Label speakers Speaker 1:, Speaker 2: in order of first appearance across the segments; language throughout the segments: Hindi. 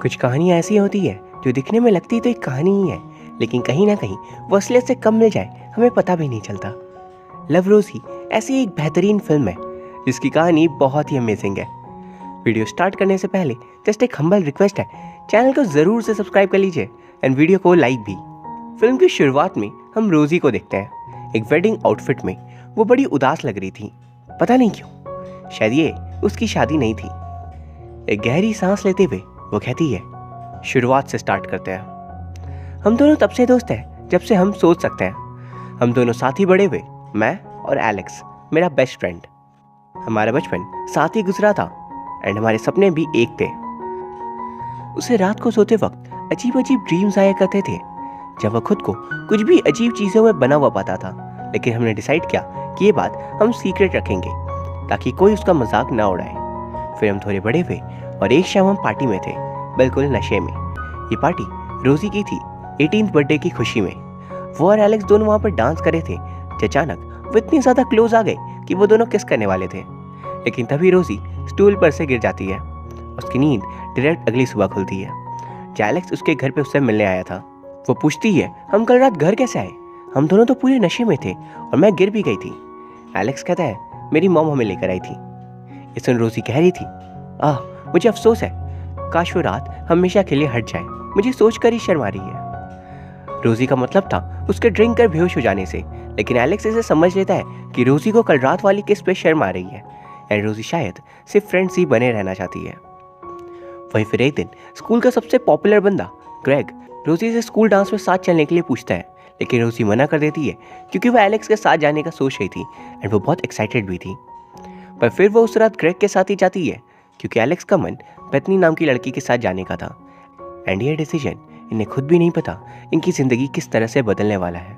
Speaker 1: कुछ कहानियाँ ऐसी होती है जो दिखने में लगती तो एक कहानी ही है, लेकिन कहीं ना कहीं वो असलियत से कम मिल जाए हमें पता भी नहीं चलता। लव रोज़ी ऐसी एक बेहतरीन फिल्म है जिसकी कहानी बहुत ही अमेजिंग है। वीडियो स्टार्ट करने से पहले जस्ट एक हम्बल रिक्वेस्ट है, चैनल को ज़रूर से सब्सक्राइब कर लीजिए एंड वीडियो को लाइक भी। फिल्म की शुरुआत में हम रोज़ी को देखते हैं एक वेडिंग आउटफिट में। वो बड़ी उदास लग रही थी, पता नहीं क्यों, शायद ये उसकी शादी नहीं थी। एक गहरी सांस लेते हुए वो कहती है, शुरुआत से स्टार्ट करते हैं। हम दोनों तब से दोस्त हैं जब से हम सोच सकते हैं। हम दोनों साथ ही बड़े हुए, मैं और एलेक्स, मेरा बेस्ट फ्रेंड। हमारा बचपन साथ ही गुजरा था एंड हमारे सपने भी एक थे। उसे रात को सोते वक्त अजीब अजीब ड्रीम्स आया करते थे जब वह खुद को कुछ भी अजीब चीज़ों में बना हुआ पाता था। लेकिन हमने डिसाइड किया कि ये बात हम सीक्रेट रखेंगे ताकि कोई उसका मजाक ना उड़ाए। फिर हम थोड़े बड़े हुए और एक शाम हम पार्टी में थे, बिल्कुल नशे में। ये पार्टी रोज़ी की थी 18th बर्थडे की खुशी में। वो और एलेक्स दोनों वहाँ पर डांस कर रहे थे कि अचानक वो इतनी ज़्यादा क्लोज आ गए कि वो दोनों किस करने वाले थे। लेकिन तभी रोज़ी स्टूल पर से गिर जाती है। उसकी नींद डायरेक्ट अगली सुबह खुलती है। जो एलेक्स उसके घर पे उससे मिलने आया था, वो पूछती है, हम कल रात घर कैसे आए? हम दोनों तो पूरे नशे में थे और मैं गिर भी गई थी। एलेक्स कहता है, मेरी मॉम हमें लेकर आई थी। ये सुन रोज़ी कह रही थी, मुझे अफसोस है, काश वो रात हमेशा के लिए हट जाए। मुझे सोचकर ही शर्म आ रही है। रोज़ी का मतलब था उसके ड्रिंक कर बेहोश हो जाने से, लेकिन एलेक्स इसे समझ लेता है कि रोज़ी को कल रात वाली किस पे शर्म आ रही है एंड रोज़ी शायद सिर्फ फ्रेंड्स ही बने रहना चाहती है। वहीं फिर एक दिन स्कूल का सबसे पॉपुलर बंदा ग्रेग रोज़ी से स्कूल डांस में साथ चलने के लिए पूछता है, लेकिन रोज़ी मना कर देती है क्योंकि वह एलेक्स के साथ जाने का सोच रही थी एंड वो बहुत एक्साइटेड भी थी। पर फिर वो उस रात ग्रेग के साथ ही जाती है क्योंकि एलेक्स का मन बेथनी नाम की लड़की के साथ जाने का था एंड ये डिसीजन इन्हें खुद भी नहीं पता इनकी ज़िंदगी किस तरह से बदलने वाला है।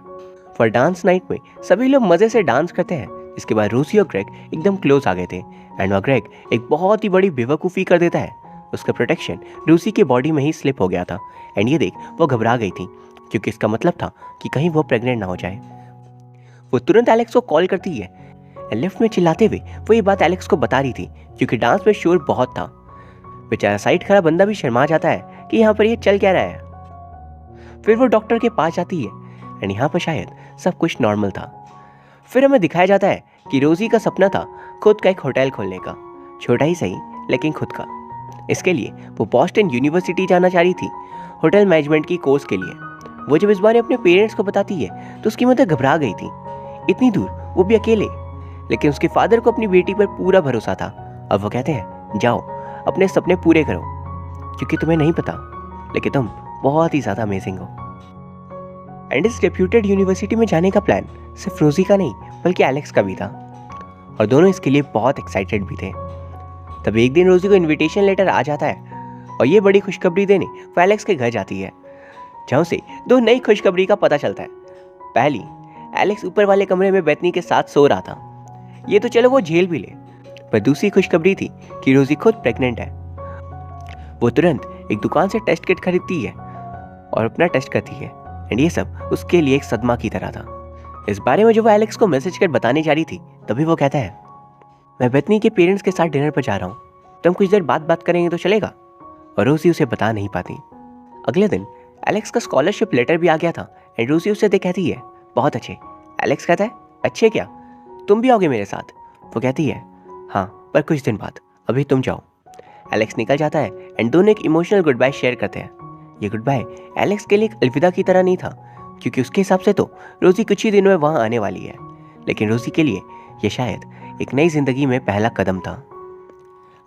Speaker 1: फॉर डांस नाइट में सभी लोग मज़े से डांस करते हैं। इसके बाद रोज़ी और ग्रेग एकदम क्लोज आ गए थे एंड वह ग्रेग एक बहुत ही बड़ी बेवकूफ़ी कर देता है। उसका प्रोटेक्शन रोज़ी के बॉडी में ही स्लिप हो गया था एंड ये देख वो घबरा गई थी क्योंकि इसका मतलब था कि कहीं वो प्रेग्नेंट ना हो जाए। वो तुरंत एलेक्स को कॉल करती है। लिफ्ट में चिल्लाते हुए वो ये बात एलेक्स को बता रही थी क्योंकि डांस में शोर बहुत था। बेचारा साइड खड़ा बंदा भी शर्मा जाता है कि यहाँ पर ये चल क्या रहा है। फिर वो डॉक्टर के पास जाती है एंड यहाँ पर शायद सब कुछ नॉर्मल था। फिर हमें दिखाया जाता है कि रोज़ी का सपना था खुद का एक होटल खोलने का, छोटा ही सही लेकिन खुद का। इसके लिए वो बॉस्टन यूनिवर्सिटी जाना चाह रही थी होटल मैनेजमेंट की कोर्स के लिए। वो जब इस बारे अपने पेरेंट्स को बताती है तो उसकी मदर घबरा गई थी, इतनी दूर वो भी अकेले। लेकिन उसके फादर को अपनी बेटी पर पूरा भरोसा था। अब वो कहते हैं, जाओ अपने सपने पूरे करो क्योंकि तुम्हें नहीं पता लेकिन तुम बहुत ही ज़्यादा अमेजिंग हो। एंड इस रेप्यूटेड यूनिवर्सिटी में जाने का प्लान सिर्फ रोज़ी का नहीं बल्कि एलेक्स का भी था और दोनों इसके लिए बहुत एक्साइटेड भी थे। तब एक दिन रोज़ी को इनविटेशन लेटर आ जाता है और ये बड़ी खुशखबरी देने वो एलेक्स के घर जाती है, जहाँ से दो नई खुशखबरी का पता चलता है। पहली, एलेक्स ऊपर वाले कमरे में बेथनी के साथ सो रहा था, ये तो चलो वो झेल भी ले। पर दूसरी खुशखबरी थी कि रोज़ी खुद प्रेग्नेंट है। वो तुरंत एक दुकान से टेस्ट किट खरीदती है और अपना टेस्ट करती है एंड ये सब उसके लिए एक सदमा की तरह था। इस बारे में जो वो एलेक्स को मैसेज कर बताने जा रही थी, तभी वो कहता है, मैं बेथनी के पेरेंट्स के साथ डिनर पर जा रहा हूँ, तुम कुछ देर बात करेंगे तो चलेगा? और रोज़ी उसे बता नहीं पाती। अगले दिन एलेक्स का स्कॉलरशिप लेटर भी आ गया था एंड रोज़ी उससे कहती है, बहुत अच्छे। एलेक्स कहता है, अच्छे क्या, तुम भी आओगे मेरे साथ? वो कहती है, हाँ पर कुछ दिन बाद, अभी तुम जाओ। एलेक्स निकल जाता है एंड दोनों एक इमोशनल गुड बाय शेयर करते हैं। ये गुड बाय एलेक्स के लिए एक अलविदा की तरह नहीं था क्योंकि उसके हिसाब से तो रोज़ी कुछ ही दिनों में वहाँ आने वाली है, लेकिन रोज़ी के लिए यह शायद एक नई जिंदगी में पहला कदम था।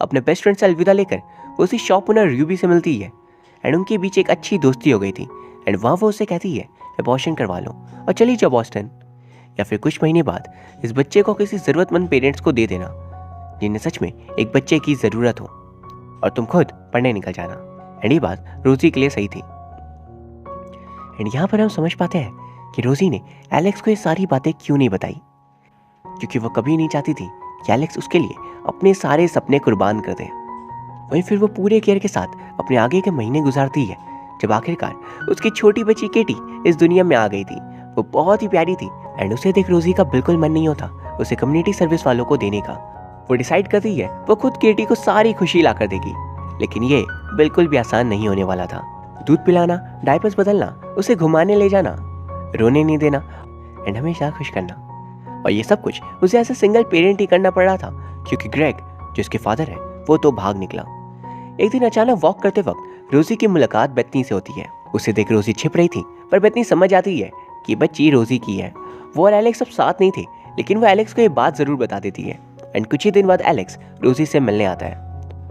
Speaker 1: अपने बेस्ट फ्रेंड से अलविदा लेकर वो उसी शॉप ओनर र्यूबी से मिलती है एंड उनके बीच एक अच्छी दोस्ती हो गई थी एंड वहाँ वो उसे कहती है, अबॉर्शन करवा लो और चली जाओ बॉस्टन, या फिर कुछ महीने बाद इस बच्चे को किसी ज़रूरतमंद पेरेंट्स को दे देना जिन्हें सच में एक बच्चे की ज़रूरत हो, और तुम खुद पढ़ने निकल जाना। एंड ये बात रोज़ी के लिए सही थी। एंड यहाँ पर हम समझ पाते हैं कि रोज़ी ने एलेक्स को ये सारी बातें क्यों नहीं बताई, क्योंकि वो कभी नहीं चाहती थी कि एलेक्स उसके लिए अपने सारे सपने कुर्बान कर दे। वहीं फिर वो पूरे केयर के साथ अपने आगे के महीने गुजारती है जब आखिरकार उसकी छोटी बच्ची केटी इस दुनिया में आ गई थी। वो बहुत ही प्यारी थी एंड उसे देख रोज़ी का बिल्कुल मन नहीं होता उसे कम्युनिटी सर्विस वालों को देने का। वो डिसाइड करती है वो खुद केटी को सारी खुशी ला कर देगी लेकिन ये बिल्कुल भी आसान नहीं होने वाला था। दूध पिलाना, डायपर्स बदलना, उसे घुमाने ले जाना, रोने नहीं देना एंड हमेशा खुश करना, और ये सब कुछ उसे ऐसा सिंगल पेरेंट ही करना पड़ रहा था क्योंकि ग्रेग जो उसके फादर है वो तो भाग निकला। एक दिन अचानक वॉक करते वक्त रोजी की मुलाकात बेथनी से होती है। उसे देख रोजी छिप रही थी, पर बेथनी समझ आती है कि बच्ची रोजी की है। वो और एलेक्स अब साथ नहीं थे, लेकिन वो एलेक्स को ये बात जरूर बता देती है। एंड कुछ ही दिन बाद एलेक्स रोजी से मिलने आता है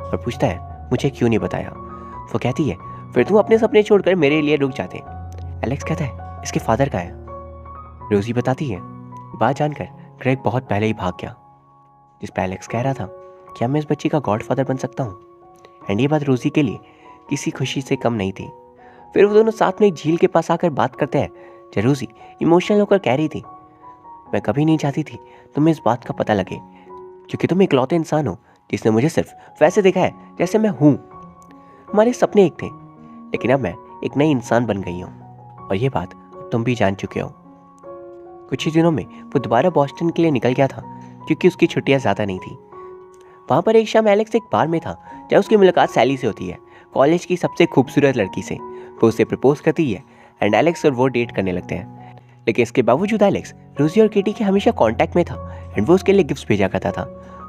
Speaker 1: और पूछता है मुझे क्यों नहीं बताया। वो कहती है फिर तुम अपने सपने छोड़कर मेरे लिए रुक जाते। एलेक्स कहता है इसके फादर का है। रोजी बताती है बात जानकर ग्रेग बहुत पहले ही भाग गया। जिस पर एलेक्स कह रहा था क्या मैं इस बच्ची का गॉडफादर बन सकता हूँ। एंड ये बात रोजी के लिए किसी खुशी से कम नहीं थी। फिर वो दोनों साथ में एक झील के पास आकर बात करते हैं जब रोजी इमोशनल होकर कह रही थी मैं कभी नहीं चाहती थी तुम्हें इस बात का पता लगे, क्योंकि तुम इकलौते इंसान हो जिसने मुझे सिर्फ वैसे देखा है जैसे मैं हूँ। हमारे सपने एक थे, लेकिन अब मैं एक नई इंसान बन गई हूँ और ये बात तुम भी जान चुके हो। कुछ ही दिनों में वो दोबारा बॉस्टन के लिए निकल गया था क्योंकि उसकी छुट्टियां ज़्यादा नहीं थी। वहाँ पर एक शाम एलेक्स एक बार में था जब उसकी मुलाकात सैली से होती है, कॉलेज की सबसे खूबसूरत लड़की से। वो उसे प्रपोज करती है एंड एलेक्स और वो डेट करने लगते हैं। लेकिन इसके बावजूद एलेक्स रोजी और केटी के हमेशा कांटेक्ट में था एंड वो उसके लिए गिफ्ट्स भेजा करता था।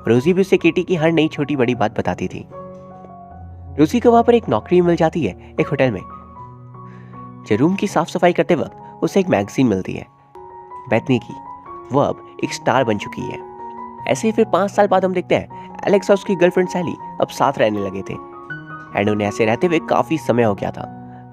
Speaker 1: रोजी भी उसे केटी की हर नई छोटी बड़ी बात बताती थी। रोजी को वहाँ पर एक नौकरी मिल जाती है एक होटल में। जो रूम की साफ सफाई करते वक्त उसे एक मैगजीन मिलती है बेथनी की। वो अब एक स्टार बन चुकी है। ऐसे ही फिर 5 साल बाद हम देखते हैं एलेक्स और उसकी गर्लफ्रेंड सैली अब साथ रहने लगे थे एंड उन्हें ऐसे रहते हुए काफ़ी समय हो गया था,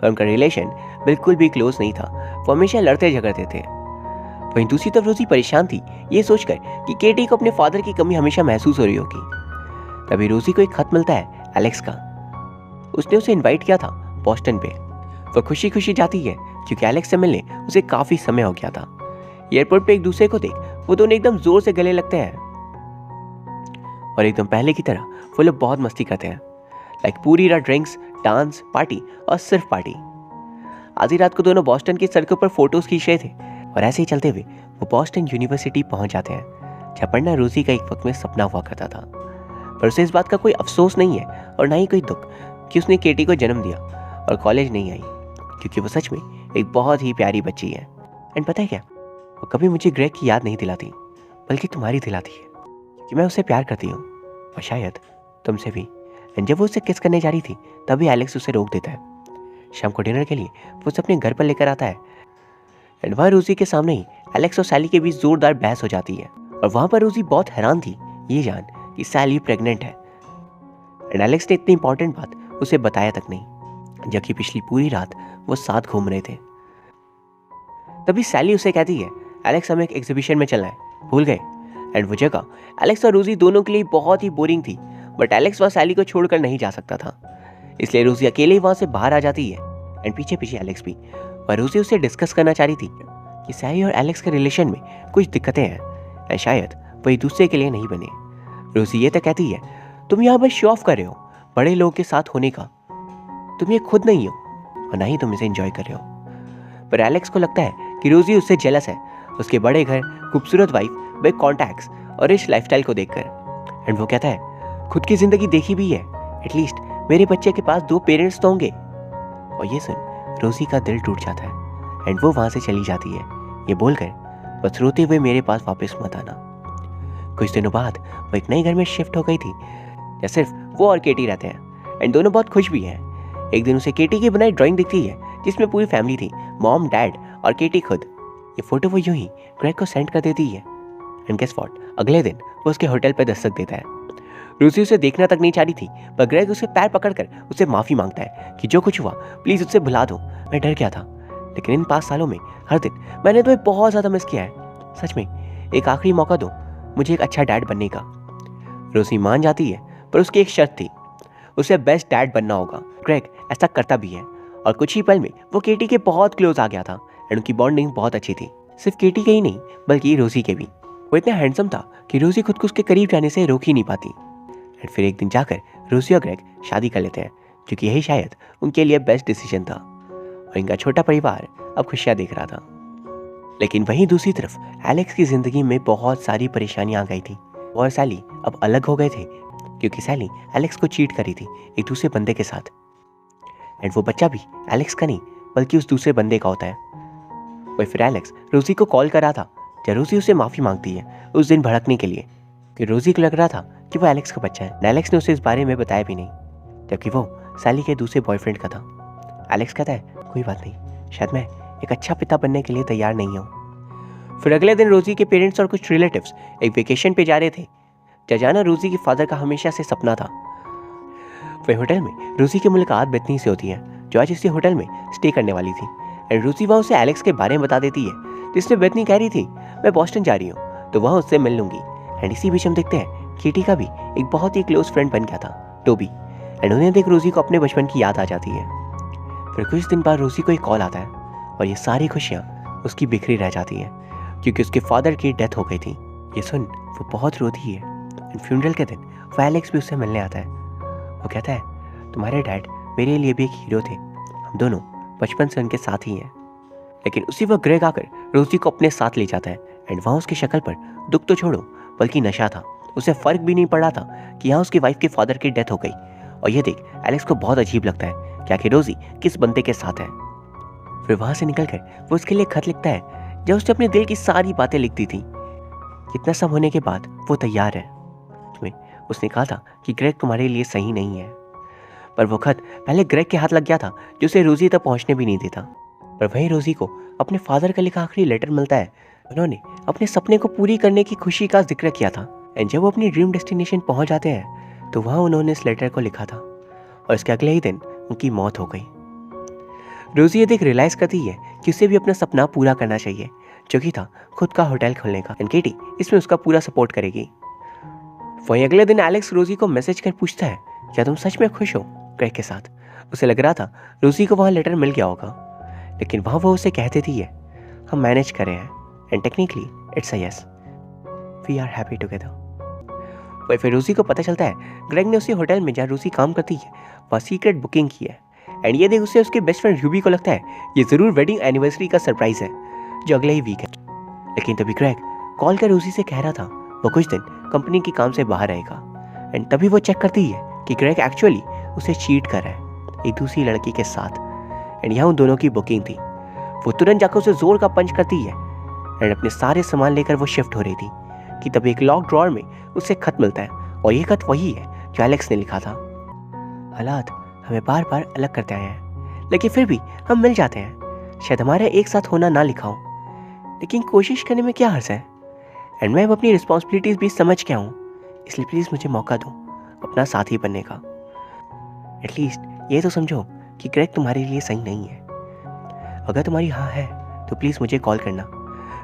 Speaker 1: पर उनका रिलेशन बिल्कुल भी क्लोज नहीं था। वो हमेशा लड़ते झगड़ते थे। वहीं दूसरी तरफ रोजी परेशान थी ये सोचकर कि केटी को अपने फादर की कमी हमेशा महसूस हो रही होगी। तभी रोजी को एक खत मिलता है एलेक्स का। उसने उसे इनवाइट किया था बॉस्टन पे। वो खुशी खुशी जाती है क्योंकि एलेक्स से मिलने उसे काफ़ी समय हो गया था। एयरपोर्ट पे एक दूसरे को देख वो दोनों एकदम जोर से गले लगते हैं और एकदम पहले की तरह वो लोग बहुत मस्ती करते हैं। लाइक पूरी रात ड्रिंक्स, डांस, पार्टी और सिर्फ पार्टी। आधी रात को दोनों बॉस्टन की सड़कों पर फोटोज खींच रहे थे और ऐसे ही चलते हुए वो बॉस्टन यूनिवर्सिटी पहुंच जाते हैं जहाँ पढ़ना रोजी का एक वक्त में सपना हुआ करता था। पर उसे इस बात का कोई अफसोस नहीं है और ना ही कोई दुख कि उसने केटी को जन्म दिया और कॉलेज नहीं आई, क्योंकि वो सच में एक बहुत ही प्यारी बच्ची है। एंड पता है क्या, वो कभी मुझे ग्रेग की याद नहीं दिलाती बल्कि तुम्हारी दिलाती है, क्योंकि मैं उससे प्यार करती हूँ और शायद तुमसे भी। एंड जब वो उससे किस करने जा रही थी तभी एलेक्स उसे रोक देता है। शाम को डिनर के लिए वो उसे अपने घर पर लेकर आता है एंड वहाँ रोजी के सामने ही एलेक्स और सैली के बीच जोरदार बहस हो जाती है। और वहाँ पर रोजी बहुत हैरान थी ये जान कि सैली प्रेग्नेंट है एंड एलेक्स ने इतनी इंपॉर्टेंट बात उसे बताया तक नहीं, जबकि पिछली पूरी रात वो साथ घूम रहे थे। तभी सैली उसे कहती है एलेक्स हमें एक एग्जीबिशन में चलना है, भूल गए। एंड वो जगह एलेक्स और रोजी दोनों के लिए बहुत ही बोरिंग थी, बट एलेक्स वह सैली को छोड़कर नहीं जा सकता था, इसलिए रोजी अकेले ही वहां से बाहर आ जाती है। एंड पीछे पीछे एलेक्स भी। और रोजी उसे डिस्कस करना चाह रही थी कि सैली और एलेक्स के रिलेशन में कुछ दिक्कतें हैं एंड शायद वो एक दूसरे के लिए नहीं बने। रोजी ये तक कहती है तुम यहाँ बस शो ऑफ कर रहे हो बड़े लोगों के साथ होने का, तुम ये खुद नहीं हो और ना ही तुम इसे एंजॉय कर रहे हो। पर एलेक्स को लगता है कि रोजी उससे जेलस है उसके बड़े घर, खूबसूरत वाइफ, बिग कॉन्टैक्ट्स और इस लाइफस्टाइल को देखकर। एंड वो कहता है खुद की जिंदगी देखी भी है, एटलीस्ट मेरे बच्चे के पास 2 पेरेंट्स तो होंगे। और ये सुन रोजी का दिल टूट जाता है एंड वो वहां से चली जाती है ये बोलकर बस रोते हुए मेरे पास वापस मत आना। कुछ दिनों बाद वो एक नए घर में शिफ्ट हो गई थी या सिर्फ वो और केटी रहते हैं एंड दोनों बहुत खुश भी हैं। एक दिन उसे केटी की बनाई ड्राइंग दिखती है जिसमें पूरी फैमिली थी, मॉम, डैड और केटी खुद। ये फोटो वो यूं ही ग्रेग को सेंड कर देती है एंड गेस व्हाट, अगले दिन वो उसके होटल पर दस्तक देता है। रोजी उसे देखना तक नहीं चाह रही थी, पर ग्रेग उसके पैर पकड़कर उससे माफी मांगता है कि जो कुछ हुआ प्लीज उससे भुला दो, मैं डर गया था, लेकिन इन 5 सालों में हर दिन मैंने तुम्हें बहुत ज्यादा मिस किया है, सच में एक आखिरी मौका दो मुझे एक अच्छा डैड बनने का। रोजी मान जाती है, पर उसकी एक शर्त थी, उसे बेस्ट डैड बनना होगा। ग्रेग ऐसा करता भी है और कुछ ही पल में वो केटी के बहुत क्लोज आ गया था एंड उनकी बॉन्डिंग बहुत अच्छी थी। सिर्फ केटी के ही नहीं बल्कि रोजी के भी। वो इतना हैंडसम था कि रोजी खुद को उसके करीब जाने से रोक ही नहीं पाती। एंड फिर एक दिन जाकर रोजी और ग्रेग शादी कर लेते हैं, क्योंकि यही शायद उनके लिए बेस्ट डिसीजन था और इनका छोटा परिवार अब खुशियां देख रहा था। लेकिन वहीं दूसरी तरफ एलेक्स की जिंदगी में बहुत सारी परेशानियां आ गई थी और सैली अब अलग हो गए थे क्योंकि सैली एलेक्स को चीट करी थी एक दूसरे बंदे के साथ। एंड वो बच्चा भी एलेक्स का नहीं बल्कि उस दूसरे बंदे का होता है। वही फिर एलेक्स रोजी को कॉल करा था जब रोजी उसे माफ़ी मांगती है उस दिन भड़कने के लिए कि रोजी को लग रहा था कि वो एलेक्स का बच्चा है। एलेक्स ने उसे इस बारे में बताया भी नहीं, जबकि वो सैली के दूसरे बॉयफ्रेंड का था। एलेक्स कहता है कोई बात नहीं, शायद मैं एक अच्छा पिता बनने के लिए तैयार नहीं हूँ। फिर अगले दिन रोजी के पेरेंट्स और कुछ रिलेटिव्स एक वेकेशन पे जा रहे थे जहाँ जाना रोजी के फादर का हमेशा से सपना था। वही होटल में रोजी की मुलाकात बेथनी से होती है जो आज इसी होटल में स्टे करने वाली थी। एंड रोजी वहाँ उसे एलेक्स के बारे में बता देती है जिसमें बेथनी कह रही थी मैं बॉस्टन जा रही हूँ तो वहाँ उससे मिल लूंगी। एंड इसी बीच हम देखते हैं केटी का भी एक बहुत ही क्लोज फ्रेंड बन गया था, टोबी। एंड उन्हें देख रोजी को अपने बचपन की याद आ जाती है। फिर कुछ दिन बाद रोजी को एक कॉल आता है और ये सारी खुशियाँ उसकी बिखरी रह जाती हैं क्योंकि उसके फादर की डेथ हो गई थी। ये सुन वो बहुत रोती है। एंड फ्यूनरल के दिन वो एलेक्स भी उससे मिलने आता है। वो कहता है तुम्हारे डैड मेरे लिए भी एक हीरो थे, हम दोनों बचपन से उनके साथ ही हैं। लेकिन उसी वक्त ग्रेग आकर रोजी को अपने साथ ले जाता है। एंड वहाँ उसकी शक्ल पर दुख तो छोड़ो बल्कि नशा था। उसे फर्क भी नहीं पड़ा था कि यहाँ उसकी वाइफ के फादर की डेथ हो गई। और ये देख एलेक्स को बहुत अजीब लगता है कि आखिर रोजी किस बंदे के साथ है। फिर वहाँ से निकलकर वो उसके लिए खत लिखता है जब उसने अपने दिल की सारी बातें लिख दी थी। इतना सब होने के बाद वो तैयार है। उसने कहा था कि ग्रेग तुम्हारे लिए सही नहीं है, पर वो खत पहले ग्रेग के हाथ लग गया था जो उसे रोजी तक पहुंचने भी नहीं देता। पर वहीं रोजी को अपने फादर का लिखा आखिरी लेटर मिलता है। उन्होंने अपने सपने को पूरी करने की खुशी का जिक्र किया था। एंड जब वो अपनी ड्रीम डेस्टिनेशन पहुंच जाते हैं तो वहाँ उन्होंने इस लेटर को लिखा था और इसके अगले ही दिन उनकी मौत हो गई। रोजी ये देख रियलाइज करती है कि उसे भी अपना सपना पूरा करना चाहिए जो कि था खुद का होटल खोलने का। एंड केटी इसमें उसका पूरा सपोर्ट करेगी। वहीं अगले दिन एलेक्स रोजी को मैसेज कर पूछता है क्या तुम सच में खुश हो ग्रेग के साथ। उसे लग रहा था रोजी को वहाँ लेटर मिल गया होगा, लेकिन वहाँ वो उसे कह देती है हम मैनेज कर रहे हैं and technically it's a yes, we are happy together. वही फिर रोजी को पता चलता है ग्रेग ने उसी होटल में जहाँ रोजी काम करती है वह सीक्रेट बुकिंग की है। एंड ये देख उसे उसके बेस्ट फ्रेंड रूबी को लगता है ये जरूर वेडिंग एनिवर्सरी का सरप्राइज है जो अगले ही वीक है। लेकिन तभी ग्रेग कॉल कर रोजी से कह रहा था वो कुछ दिन कंपनी के काम से बाहर रहेगा। एंड तभी वो चेक करती है कि ग्रेग एक्चुअली उसे चीट कर रहा है एक दूसरी लड़की के साथ। एंड यहाँ उन दोनों की बुकिंग थी। वो तुरंत जाकर उसे जोर का पंच करती है एंड अपने सारे सामान लेकर वो शिफ्ट हो रही थी कि तभी एक लॉक ड्रॉअर में उसे खत मिलता है और ये खत वही है जो एलेक्स ने लिखा था। हालात हमें बार बार अलग करते आए हैं लेकिन फिर भी हम मिल जाते हैं। शायद हमारा एक साथ होना ना लिखा हो लेकिन कोशिश करने में क्या हर्ज है। एंड मैं अब अपनी रिस्पॉन्सिबिलिटीज भी समझ गया हूँ, इसलिए प्लीज़ मुझे मौका दो अपना साथी बनने का। एटलीस्ट ये तो समझो कि ग्रेग तुम्हारे लिए सही नहीं है। अगर तुम्हारी हाँ है तो प्लीज़ मुझे कॉल करना।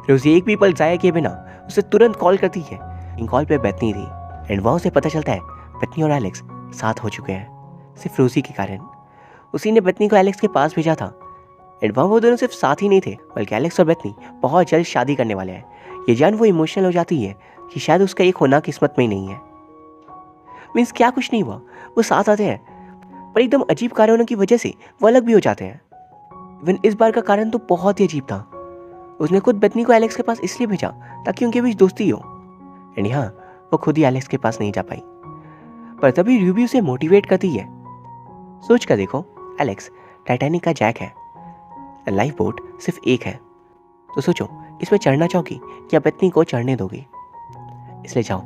Speaker 1: रोजी एक भी पल जाया किए बिना उसे तुरंत कॉल करती है। इन कॉल पे बेथनी थी एंड वहाँ उसे पता चलता है बेथनी और एलेक्स साथ हो चुके हैं सिर्फ रोजी के कारण। उसी ने बेथनी को एलेक्स के पास भेजा था। एंड वहाँ वो दोनों सिर्फ साथ ही नहीं थे बल्कि एलेक्स और बेथनी बहुत जल्द शादी करने वाले हैं। ये जान वो इमोशनल हो जाती है कि शायद उसका एक होना किस्मत में ही नहीं है। मीन्स क्या कुछ नहीं हुआ, वो साथ आते हैं पर एकदम अजीब कारणों की वजह से वो अलग भी हो जाते हैं। इवन इस बार का कारण तो बहुत ही अजीब था। उसने खुद बेथनी को एलेक्स के पास इसलिए भेजा ताकि उनके बीच दोस्ती हो। एंड यहाँ वो खुद ही एलेक्स के पास नहीं जा पाई। पर तभी रूबी उसे मोटिवेट करती है। सोच कर देखो एलेक्स टाइटैनिक का जैक है, लाइफ बोट सिर्फ एक है, तो सोचो इसमें चढ़ना चाहोगी या बेथनी को चढ़ने दोगी। इसलिए जाओ।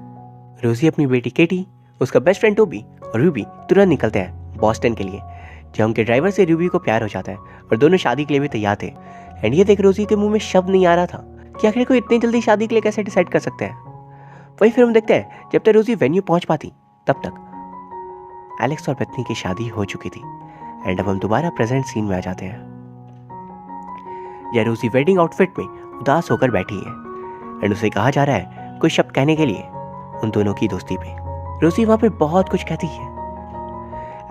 Speaker 1: रोजी अपनी बेटी केटी, उसका बेस्ट फ्रेंड टोबी और रूबी तुरंत निकलते हैं बॉस्टन के लिए जहाँ उनके ड्राइवर से रूबी को प्यार हो जाता है और दोनों शादी के लिए भी तैयार थे। एंड ये देख रोजी के मुंह में शब्द नहीं आ रहा था कि आखिर कोई इतनी जल्दी शादी के लिए कैसे डिसाइड कर सकते हैं। वही फिर हम देखते हैं जब तक रोजी वेन्यू पहुंच पाती तब तक एलेक्स और बेथनी की शादी हो चुकी थी। एंड अब हम दोबारा प्रेजेंट सीन में आ जाते हैं। यह रोजी वेडिंग आउटफिट में उदास होकर बैठी है एंड उसे कहा जा रहा है कुछ शब्द कहने के लिए उन दोनों की दोस्ती पे। रोजी वहां पर बहुत कुछ कहती है,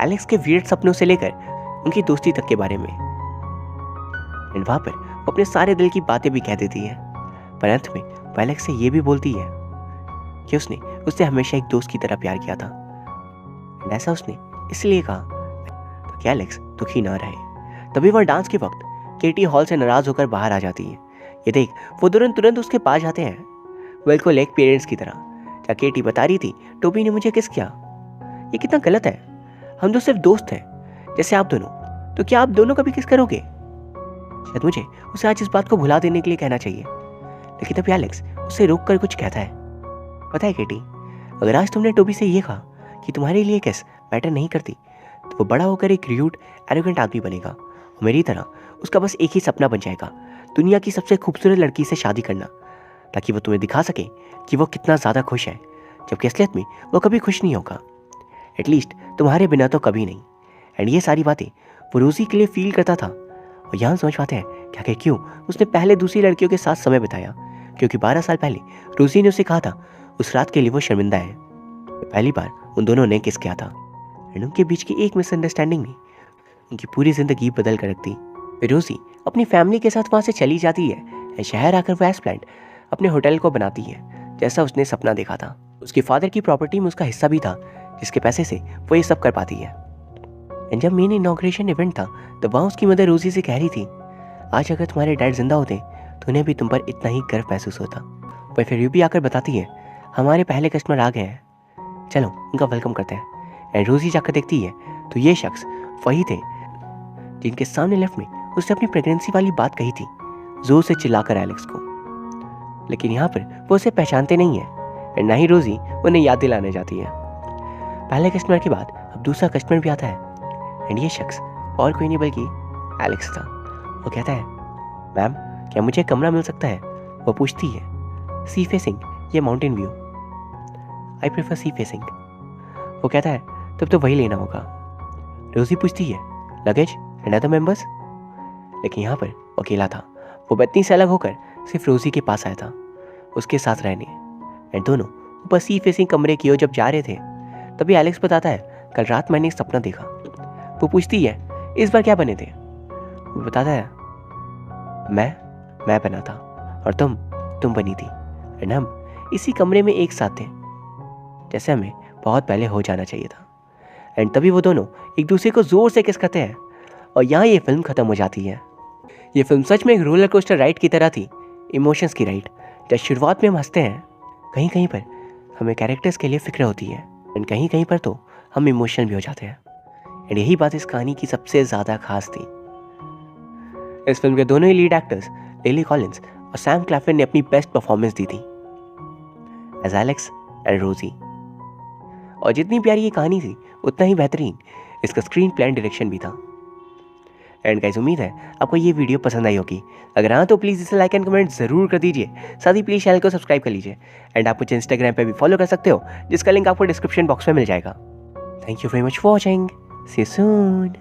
Speaker 1: एलेक्स के वियर्ड सपनों से लेकर उनकी दोस्ती तक के बारे में। एंड वहां पर वो अपने सारे दिल की बातें भी कह देती है। पर अंत में वो एलेक्स से ये भी बोलती है कि उसने उससे हमेशा एक दोस्त की तरह प्यार किया था। एंड ऐसा उसने इसलिए कहा ताकि एलेक्स दुखी ना रहे। तभी वह डांस के वक्त केटी हॉल से नाराज होकर बाहर आ जाती है। ये देख वो तुरंत उसके पास जाते हैं, बिल्कुल एक पेरेंट्स की तरह। क्या केटी बता रही थी टोबी ने मुझे किस किया। ये कितना गलत है। हम तो सिर्फ दोस्त हैं, जैसे आप दोनों। तो क्या आप दोनों कभी किस करोगे? शायद मुझे उसे आज इस बात को भुला देने के लिए कहना चाहिए, लेकिन तभी एलेक्स उसे रोक कर कुछ कहता है। पता है केटी, अगर आज तुमने टोबी से ये कहा कि तुम्हारे लिए किस मैटर नहीं करती, तो वो बड़ा होकर एक र्यूड एरोगेंट आदमी बनेगा और मेरी तरह उसका बस एक ही सपना बन जाएगा, दुनिया की सबसे खूबसूरत लड़की से शादी करना, ताकि वो तुम्हें दिखा सके कि वो कितना ज़्यादा खुश है, जबकि असलियत में वो कभी खुश नहीं होगा, एटलीस्ट तुम्हारे बिना तो कभी नहीं। एंड ये सारी बातें वो रोजी के लिए फील करता था। और यहाँ समझ पाते हैं कि आखिर क्यों उसने पहले दूसरी लड़कियों के साथ समय बिताया, क्योंकि 12 साल पहले रोजी ने उसे कहा था उस रात के लिए वो शर्मिंदा है। पहली बार उन दोनों ने किस किया था एंड उनके बीच की एक मिसअंडरस्टैंडिंग ने उनकी पूरी जिंदगी बदल कर रख दी। फिर रोजी अपनी फैमिली के साथ वहाँ से चली जाती है एंड शहर आकर वो एस्प्लेंड अपने होटल को बनाती है, जैसा उसने सपना देखा था। उसके फादर की प्रॉपर्टी में उसका हिस्सा भी था, जिसके पैसे से वो ये सब कर पाती है। एंड जब मेन इनॉग्रेशन इवेंट था, तो वहाँ उसकी मदर रोजी से कह रही थी, आज अगर तुम्हारे डैड जिंदा होते तो उन्हें भी तुम पर इतना ही गर्व महसूस होता। पर फिर यूपी आकर बताती है, हमारे पहले कस्टमर आ गए हैं, चलो उनका वेलकम करते हैं। एंड रोजी जाकर देखती है तो ये शख्स वही थे जिनके सामने लेफ्ट में उसने अपनी प्रेगनेंसी वाली बात कही थी, जोर से चिल्लाकर एलेक्स को। लेकिन यहाँ पर वो उसे पहचानते नहीं है एंड ना ही रोजी उन्हें याद दिलाने जाती है। पहले कस्टमर के बाद अब दूसरा कस्टमर भी आता है एंड ये शख्स और कोई नहीं बल्कि एलेक्स था। वो कहता है, मैम क्या मुझे कमरा मिल सकता है? वो पूछती है, सी फेसिंग या mountain view? I prefer sea facing. वो कहता है, तब तो वही लेना होगा। रोजी पूछती है, लगेज एंड अदर मेंबर्स? लेकिन यहाँ पर वो अकेला था। वो बत्नी से अलग होकर सिर्फ रोजी के पास आया था उसके साथ रहने। एंड दोनों ऊपर सी फेसिंग कमरे की ओर जब जा रहे थे, तभी एलेक्स बताता है, कल रात मैंने एक सपना देखा। वो पूछती है, इस बार क्या बने थे? वो बताता है, मैं बना था और तुम बनी थी एंड हम इसी कमरे में एक साथ थे, जैसे हमें बहुत पहले हो जाना चाहिए था। एंड तभी वो दोनों एक दूसरे को जोर से किस करते हैं और यहाँ ये फिल्म खत्म हो जाती है। ये फिल्म सच में एक रोलर कोस्टर राइड की तरह थी, इमोशंस की राइड। जब शुरुआत में हम हंसते हैं, कहीं कहीं पर हमें कैरेक्टर्स के लिए फिक्र होती है एंड कहीं कहीं पर तो हम इमोशनल भी हो जाते हैं। एंड यही बात इस कहानी की सबसे ज़्यादा खास थी। इस फिल्म के दोनों ही लीड एक्टर्स लिली कॉलिंस और सैम क्लैफलिन ने अपनी बेस्ट परफॉर्मेंस दी थी एज एलेक्स एंड रोजी। और जितनी प्यारी ये कहानी थी, उतना ही बेहतरीन इसका स्क्रीन प्ले एंड डायरेक्शन भी था। एंड गाइस, उम्मीद है आपको ये वीडियो पसंद आई होगी। अगर हाँ तो प्लीज़ इसे लाइक एंड कमेंट ज़रूर कर दीजिए। साथ ही प्लीज़ चैनल को सब्सक्राइब कर लीजिए। एंड आप मुझे इंस्टाग्राम पे भी फॉलो कर सकते हो, जिसका लिंक आपको डिस्क्रिप्शन बॉक्स में मिल जाएगा। Thank you very much for watching. See you soon.